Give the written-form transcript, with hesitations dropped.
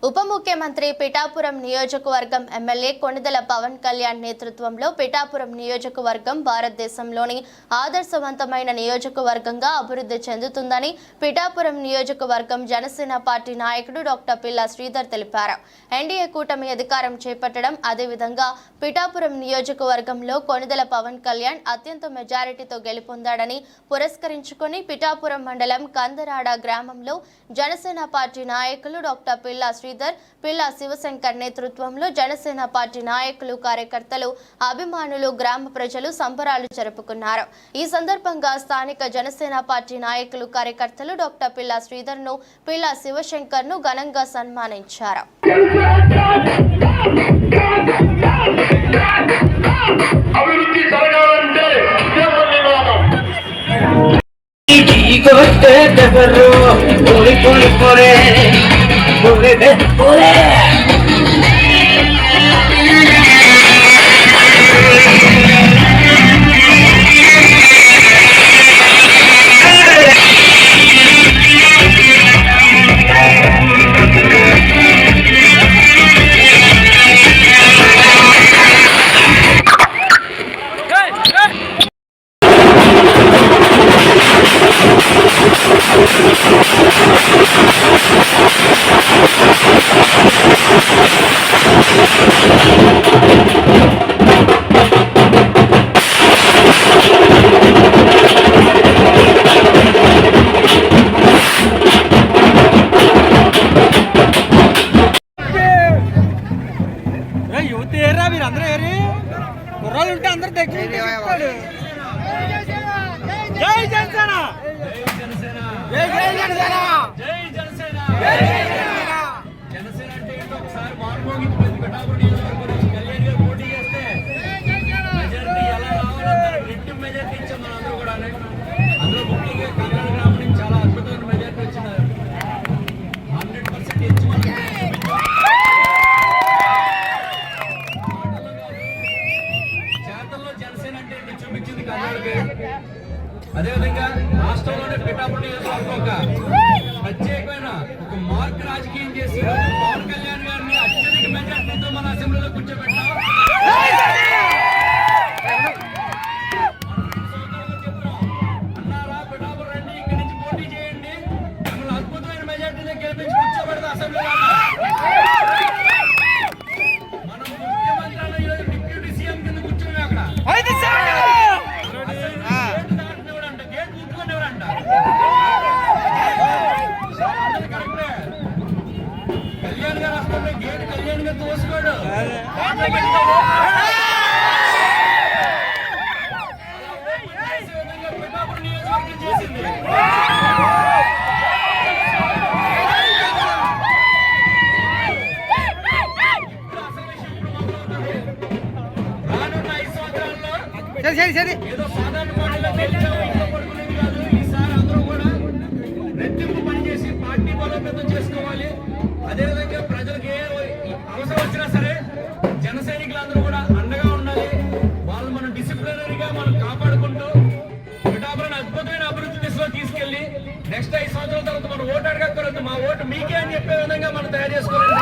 ఉప ముఖ్యమంత్రి పిఠాపురం నియోజకవర్గం ఎమ్మెల్యే కొణిదెల పవన్ కళ్యాణ్ నేతృత్వంలో పిఠాపురం నియోజకవర్గం భారతదేశంలోని ఆదర్శవంతమైన నియోజకవర్గంగా అభివృద్ధి చెందుతుందని పిఠాపురం నియోజకవర్గం జనసేన పార్టీ నాయకుడు డాక్టర్ పిల్లా శ్రీధర్ తెలిపారు. ఎన్డీఏ కూటమి అధికారం చేపట్టడం, అదేవిధంగా పిఠాపురం నియోజకవర్గంలో కొణిదెల పవన్ కళ్యాణ్ అత్యంత మెజారిటీతో గెలుపొందాడని పురస్కరించుకొని పిఠాపురం మండలం కందరాడ గ్రామంలో జనసేన పార్టీ నాయకులు డాక్టర్ పిల్లా పిల్లా శివశంకర్ నేతృత్వంలో జనసేన పార్టీ నాయకులు, కార్యకర్తలు, అభిమానులు, గ్రామ ప్రజలు సంబరాలు జరుపుకున్నారు. ఈ సందర్భంగా స్థానిక జనసేన పార్టీ నాయకులు, కార్యకర్తలు డాక్టర్ పిల్లా శ్రీధర్ ను, పిల్లా శివశంకర్ ను ఘనంగా సన్మానించారు. అదేవిధంగా రాష్ట్రంలోని పిఠాపురం నియోజకవర్గం ఒక ప్రత్యేకమైన ఒక మార్క్ రాజకీయం చేసి పవన్ కళ్యాణ్ గారిని అత్యధిక మెజార్టీతో మన అసెంబ్లీలో కూర్చోబెట్టాం. అన్నారా పిఠాపురం రండి, ఇక్కడి నుంచి పోటీ చేయండి, మిమ్మల్ని అద్భుతమైన మెజార్టీతో గెలిపించి కూర్చోబెడతా అసెంబ్లీలో. మనం ముఖ్యమంత్రి అన్న ఈరోజు డిప్యూటీ సీఎం కింద కూర్చోమే అక్కడ. కళ్యాణ్ గారు వస్తుంటే గేట్ కళ్యాణ్ గారు తోసుకోడు. పిఠాపురం నియోజకవర్గం చేసింది. రానున్న 5 సంవత్సరాల్లో ఏదో సాధారణ పార్టీలో పడుకునేది కాదు. ఈసారి అందరూ కూడా రెట్టింపు పనిచేసి పార్టీ బలోపేతం చేసుకోవాలి. అదేవిధంగా ప్రజలకు ఏ అవసరం వచ్చినా సరే జన సైనికులందరూ కూడా అండగా ఉండాలి. వాళ్ళు మనం డిసిప్లినరీగా మనం కాపాడుకుంటూ పిఠాపురం అద్భుతమైన అభివృద్ధి దిశలో తీసుకెళ్లి నెక్స్ట్ 5 సంవత్సరాల తర్వాత మనం ఓటు అడగకూడదు, మా ఓటు మీకే అని చెప్పే విధంగా మనం తయారు చేసుకోవాలి.